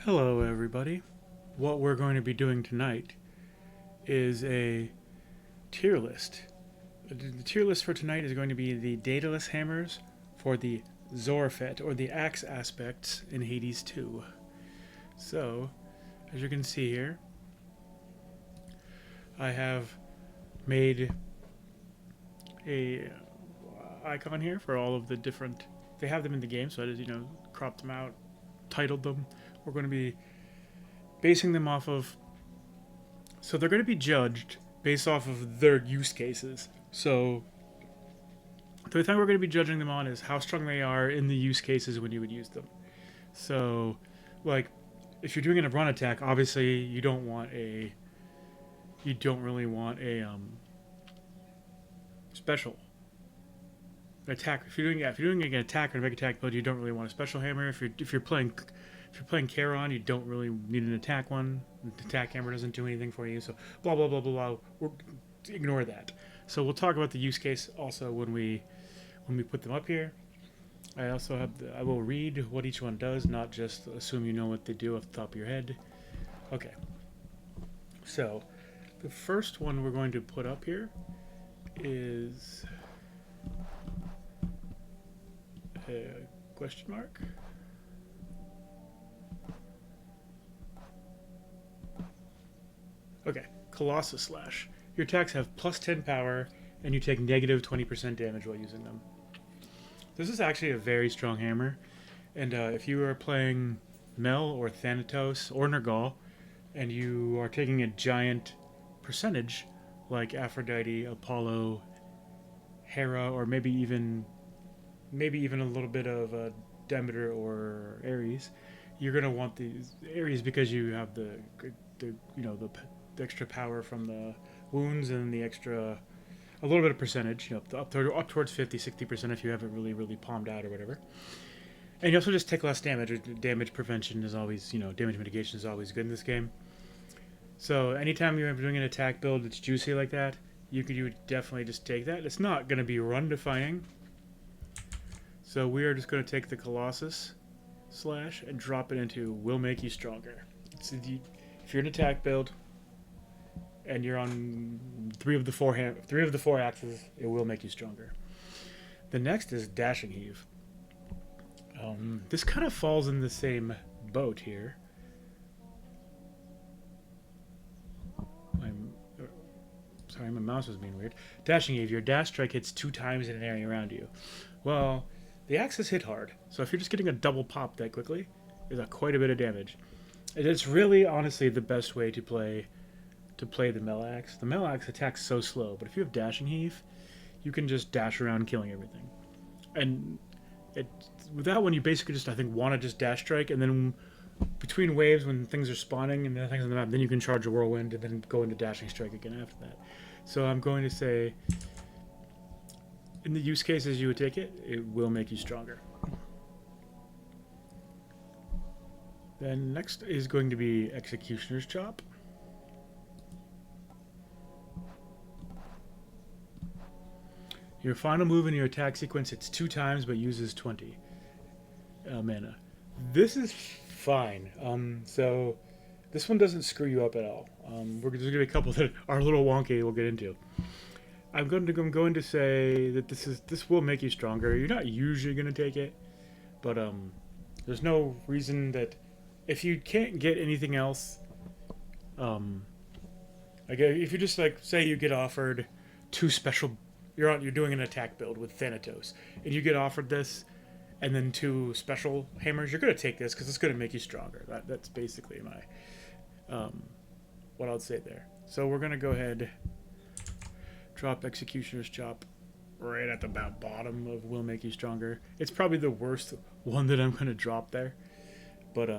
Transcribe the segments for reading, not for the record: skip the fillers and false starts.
Hello, everybody. What we're going to be doing tonight is a tier list. The tier list for tonight is going to be the Daedalus Hammers for the Zorephet, or the axe aspects in Hades 2. So, as you can see here, I have made a icon here for all of the different. They have them in the game, so I just cropped them out, titled them. We're going to be basing them off of. So they're going to be judged based off of their use cases. So the thing we're going to be judging them on is how strong they are in the use cases when you would use them. So, like, if you're doing a run attack, obviously you don't really want a special attack. If you're doing an attack or a big attack build, you don't really want a special hammer. If you're playing Charon, you don't really need an attack one. The attack hammer doesn't do anything for you. So blah blah blah blah blah. Ignore that. So we'll talk about the use case also when we put them up here. I will read what each one does, not just assume you know what they do off the top of your head. Okay. So the first one we're going to put up here is a question mark. Okay, Colossus Slash. Your attacks have plus 10 power, and you take negative 20% damage while using them. This is actually a very strong hammer, and if you are playing Mel or Thanatos or Nergal, and you are taking a giant percentage, like Aphrodite, Apollo, Hera, or maybe even a little bit of Demeter or Ares, you're gonna want these Ares because you have the extra power from the wounds and the extra a little bit of percentage, up towards 50-60% if you have it really palmed out or whatever. And you also just take less damage. Damage prevention is always, damage mitigation is always good in this game. So anytime you're doing an attack build that's juicy like that, you would definitely just take that. It's not going to be run defining. So we are just going to take the Colossus Slash and drop it into Will Make You Stronger. If you're an attack build and you're on three of the four axes, it will make you stronger. The next is Dashing Heave. This kind of falls in the same boat here. Sorry, my mouse was being weird. Dashing Heave. Your dash strike hits 2 times in an area around you. Well, the axes hit hard, so if you're just getting a double pop that quickly, it's quite a bit of damage. It's really, honestly, the best way to play the Melax. The Melax attacks so slow, but if you have Dashing Heave, you can just dash around killing everything. And with that one, you basically just, I think, want to just dash strike, and then between waves when things are spawning and the things on the map, then you can charge a whirlwind and then go into dashing strike again after that. So I'm going to say, in the use cases you would take it, it will make you stronger. Then next is going to be Executioner's Chop. Your final move in your attack sequence hits 2 times but uses 20 mana. This is fine. So this one doesn't screw you up at all. There's going to be a couple that are a little wonky we'll get into. I'm going to say that this will make you stronger. You're not usually going to take it, but there's no reason that if you can't get anything else, if you just say you get offered 2 special, you're doing an attack build with Thanatos, and you get offered this, and then 2 special hammers, you're going to take this because it's going to make you stronger. That's basically my what I'll say there. So we're going to go ahead, drop Executioner's Chop right at the bottom of Will Make You Stronger. It's probably the worst one that I'm going to drop there, but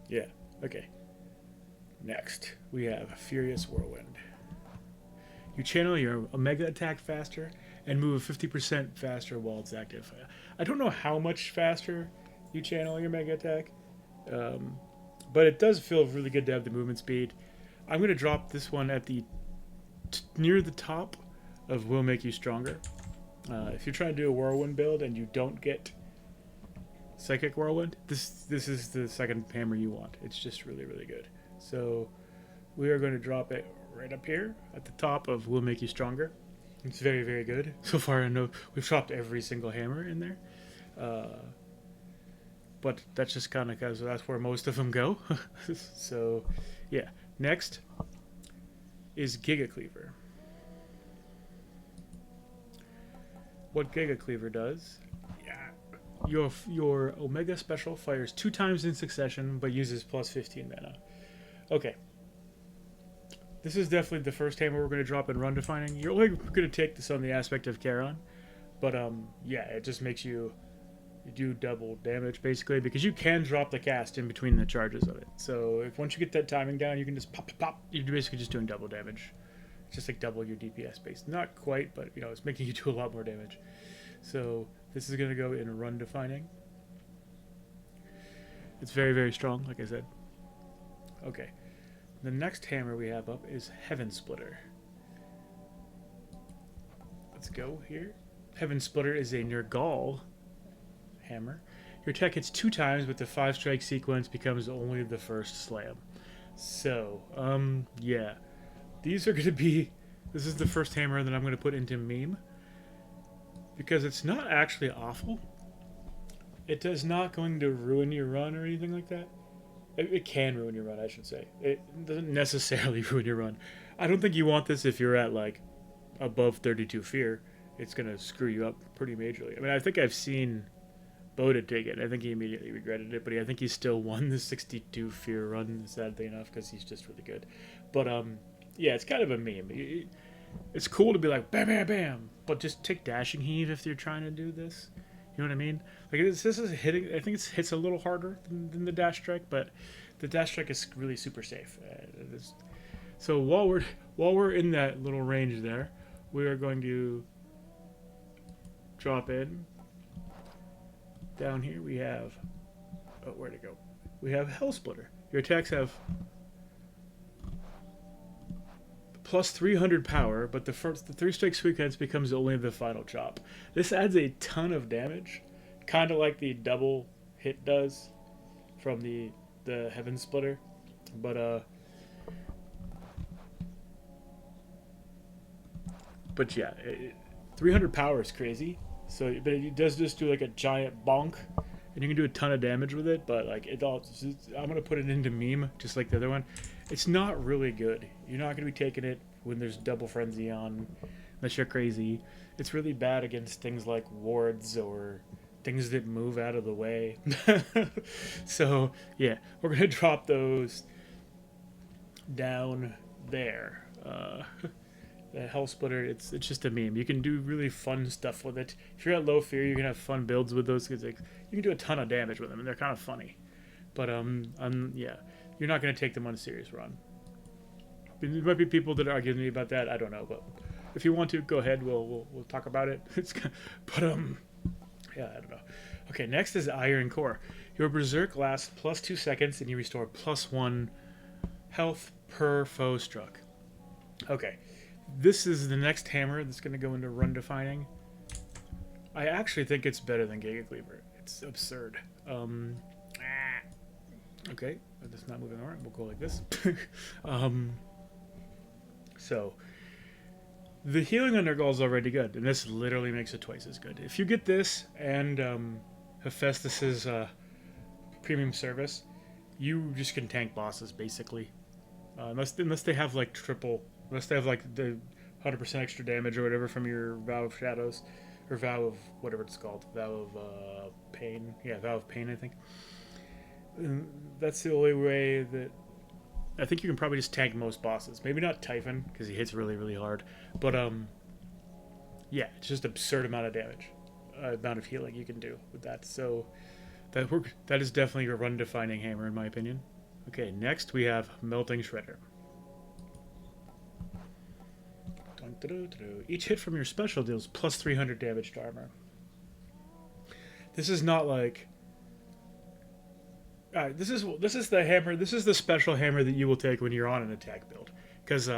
yeah, okay. Next, we have Furious Whirlwind. You channel your Omega attack faster and move 50% faster while it's active. I don't know how much faster you channel your Mega attack, but it does feel really good to have the movement speed. I'm going to drop this one at near the top of Will Make You Stronger. If you're trying to do a Whirlwind build and you don't get Psychic Whirlwind. This is the second hammer you want. It's just really, really good. So we are going to drop it right up here at the top of Will Make You Stronger. It's very, very good. So far, I know we've dropped every single hammer in there. But that's just kind of because that's where most of them go. So, yeah. Next is Giga Cleaver. What Giga Cleaver does, your Omega special fires 2 times in succession, but uses plus 15 mana. Okay. This is definitely the first hammer we're going to drop in run defining. You're only going to take this on the aspect of Charon, but yeah, it just makes you do double damage basically, because you can drop the cast in between the charges of it. So if once you get that timing down, you can just pop, pop, pop. You're basically just doing double damage. It's just like double your DPS base. Not quite, but you know, it's making you do a lot more damage. So this is going to go in run defining. It's very, very strong, like I said. Okay. The next hammer we have up is Heaven Splitter. Let's go here. Heaven Splitter is a Nergal hammer. Your attack hits 2 times, but the 5-strike sequence becomes only the first slam. So, yeah. These are going to be... This is the first hammer that I'm going to put into meme. Because it's not actually awful. It does not going to ruin your run or anything like that. It can ruin your run, I should say. It doesn't necessarily ruin your run. I don't think you want this if you're at, like, above 32 fear. It's going to screw you up pretty majorly. I mean, I think I've seen Boda take it. I think he immediately regretted it, but I think he still won the 62 fear run, sadly enough, because he's just really good. But, yeah, it's kind of a meme. It's cool to be like, bam, bam, bam, but just take Dashing Heave if you're trying to do this. You know what I mean? Like, this is hitting. I think it hits a little harder than the Dash Strike, but the Dash Strike is really super safe. So while we're in that little range there, we are going to drop in. Down here we have, oh, where'd it go? We have Hell Splitter. Your attacks have plus 300 power, but the 3-strike sequence becomes only the final chop. This adds a ton of damage, kind of like the double hit does from the Heaven Splitter, but yeah, 300 power is crazy. So, but it does just do like a giant bonk, and you can do a ton of damage with it. But like I'm gonna put it into meme just like the other one. It's not really good. You're not gonna be taking it when there's double frenzy on, unless you're crazy. It's really bad against things like wards or things that move out of the way. So yeah, we're gonna drop those down there. The Hell Splitter, it's just a meme. You can do really fun stuff with it. If you're at low fear, you can have fun builds with those, because like, you can do a ton of damage with them, and they're kind of funny. But yeah, you're not going to take them on a serious run. There might be people that argue with me about that. I don't know, but if you want to, go ahead. We'll talk about it. But yeah, I don't know. Okay, next is Iron Core. Your Berserk lasts plus 2 seconds, and you restore plus 1 health per foe struck. Okay. This is the next hammer that's going to go into run defining. I actually think it's better than Giga Cleaver. It's absurd. Okay, that's not moving around. We'll go like this. So, the healing on Nergal is already good, and this literally makes it twice as good. If you get this and Hephaestus's premium service, you just can tank bosses basically, unless they have like triple. Unless they have like the 100% extra damage or whatever from your Vow of Shadows, or Vow of whatever it's called, Vow of Pain. Yeah, Vow of Pain, I think. And that's the only way that I think you can probably just tank most bosses. Maybe not Typhon because he hits really, really hard, but yeah, it's just absurd amount of damage, amount of healing you can do with that. So that is definitely your run-defining hammer in my opinion. Okay, next we have Melting Shredder. Each hit from your special deals plus 300 damage to armor. This is not like... this is the hammer. This is the special hammer that you will take when you're on an attack build, because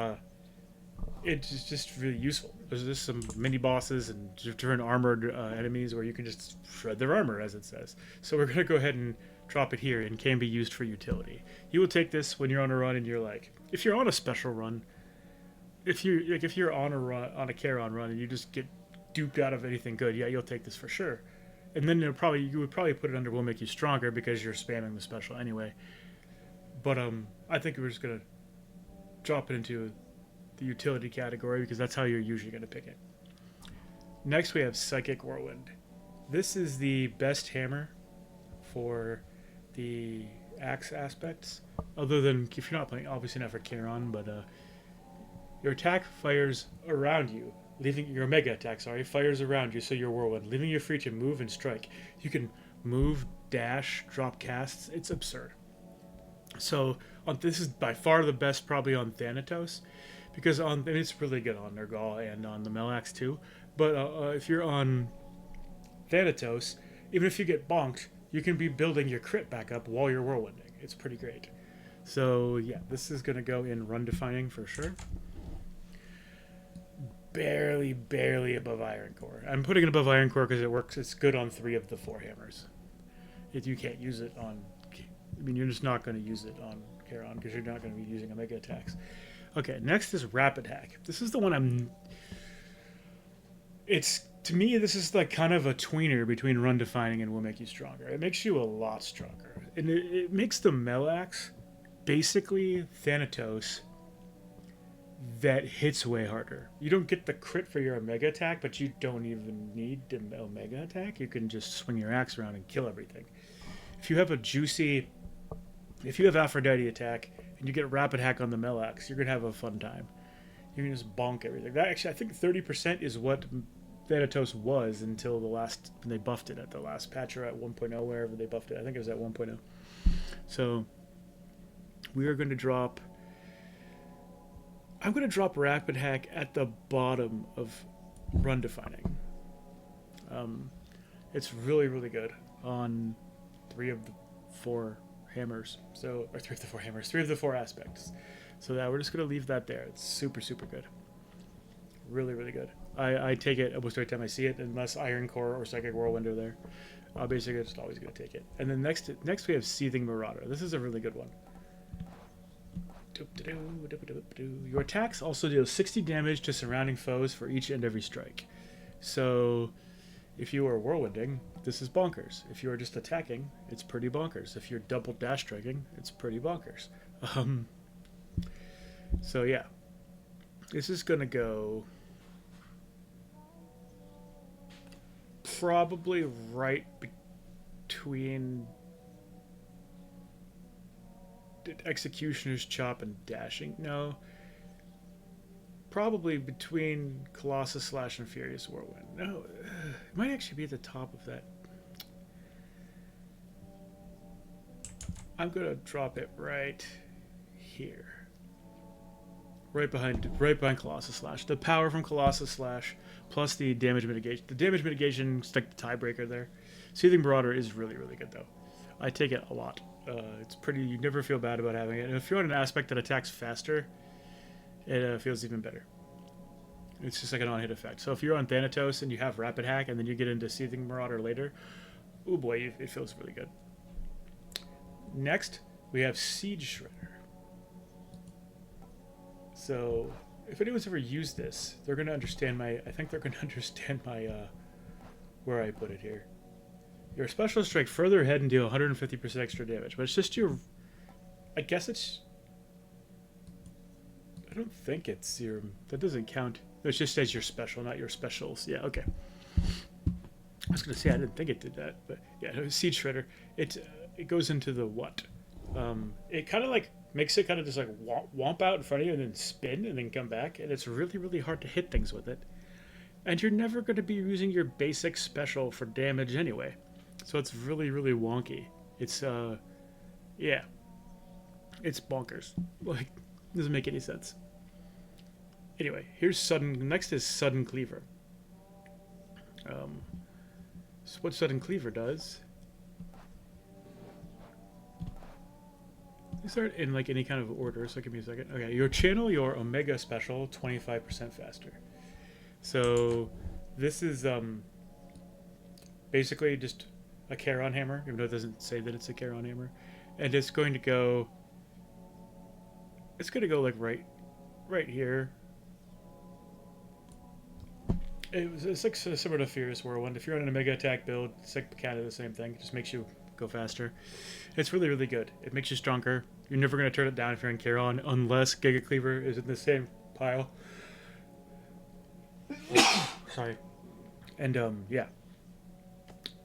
it's just really useful. There's just some mini bosses and different armored enemies where you can just shred their armor, as it says. So we're gonna go ahead and drop it here, and can be used for utility. You will take this when you're on a run, and you're like, if you're on a special run, if you're on a run, on a Charon run, and you just get duped out of anything good, yeah, you'll take this for sure. And then you would probably put it under will make you stronger because you're spamming the special anyway. But I think we're just gonna drop it into the utility category because that's how you're usually gonna pick it. Next we have Psychic Whirlwind. This is the best hammer for the axe aspects, other than if you're not playing, obviously not for Charon, but your attack fires around you, leaving your mega attack, fires around you, so you're whirlwind, leaving you free to move and strike. You can move, dash, drop casts. It's absurd. So this is by far the best, probably on Thanatos, because it's really good on Nergal and on the Melax too. But if you're on Thanatos, even if you get bonked, you can be building your crit back up while you're whirlwinding. It's pretty great. So yeah, this is gonna go in run defining for sure. Barely above Iron Core. I'm putting it above Iron Core because it works. It's good on 3 of the 4 hammers. You can't use it on. I mean, you're just not going to use it on Charon because you're not going to be using Omega attacks. Okay, next is Rapid Hack. This is the one to me, this is like kind of a tweener between run defining and will make you stronger. It makes you a lot stronger, and it makes the Melax basically Thanatos that hits way harder. You don't get the crit for your Omega attack, but you don't even need the Omega attack. You can just swing your axe around and kill everything. If you have Aphrodite attack and you get Rapid Hack on the Melax, you're gonna have a fun time. You can just bonk everything. That actually, I think 30% is what Thanatos was until when they buffed it at the last patch, or at 1.0, wherever they buffed it. I think it was at 1.0. So we are going to drop. I'm going to drop Rapid Hack at the bottom of run defining. It's really good on 3 of the 4 hammers. So, or 3 of the 4 hammers, 3 of the 4 aspects. So that we're just going to leave that there. It's super good. Really good. I take it almost every time I see it, unless Iron Core or Psychic Whirlwind are there. Basically, I'm just always going to take it. And then next we have Seething Marauder. This is a really good one. Your attacks also deal 60 damage to surrounding foes for each and every strike. So if you are whirlwinding, this is bonkers. If you are just attacking, it's pretty bonkers. If you're double dash striking, it's pretty bonkers. So yeah, this is gonna go probably right between Executioner's Chop and Dashing. No, probably between Colossus Slash and Furious Whirlwind. No, it might actually be at the top of that. I'm gonna drop it right here, right behind Colossus Slash. The power from Colossus Slash plus the damage mitigation. The damage mitigation is like the tiebreaker there. Seething Marauder is really good though. I take it a lot. It's pretty. You never feel bad about having it. And if you're on an aspect that attacks faster, it feels even better. It's just like an on-hit effect. So if you're on Thanatos and you have Rapid Hack, and then you get into Seething Marauder later, oh boy, it feels really good. Next, we have Siege Shredder. So if anyone's ever used this, they're going to understand I think they're going to understand where I put it here. Your special strike further ahead and deal 150% extra damage. But it's just your... I guess it's... I don't think it's your... That doesn't count. It just says your special, not your specials. Yeah, okay. I was going to say I didn't think it did that. But yeah, Siege Shredder. It goes into the what? It kind of like makes it kind of just like womp out in front of you and then spin and then come back. And it's really hard to hit things with it. And you're never going to be using your basic special for damage anyway. So it's really wonky. It's yeah, it's bonkers. Like, doesn't make any sense. Anyway, here's Sudden. Next is Sudden Cleaver. So what Sudden Cleaver does? You start in like any kind of order, so give me a second. Okay, your channel your Omega special 25% faster. So this is basically just a Charon hammer, even though it doesn't say that it's a Charon hammer. And it's going to go like right here. It's like similar to Furious Whirlwind. If you're on an Omega attack build, it's like kind of the same thing. It just makes you go faster. It's really, really good. It makes you stronger. You're never going to turn it down if you're in Charon, unless Giga Cleaver is in the same pile. Sorry. And yeah,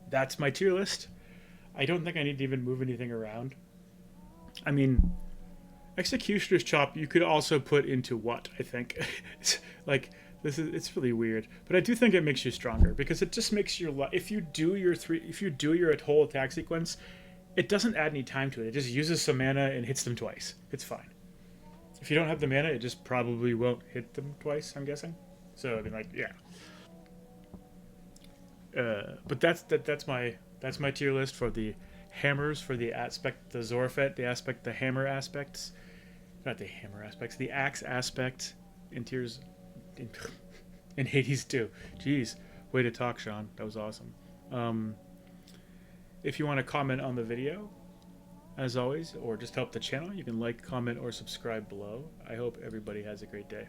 that's my tier list. I don't think I need to even move anything around. I mean, Executioner's Chop you could also put into what, I think. Like, it's really weird, but I do think it makes you stronger because it just makes your if you do your whole attack sequence, it doesn't add any time to it. It just uses some mana and hits them twice. It's fine. If you don't have the mana, it just probably won't hit them twice, I'm guessing. So I mean, like, yeah. But that's my tier list for the hammers, for the Zorephet, the hammer aspects, not the hammer aspects, the axe aspect in tiers. In Hades too. Jeez, way to talk, Sean. That was awesome. If you want to comment on the video, as always, or just help the channel, you can like, comment, or subscribe below. I hope everybody has a great day.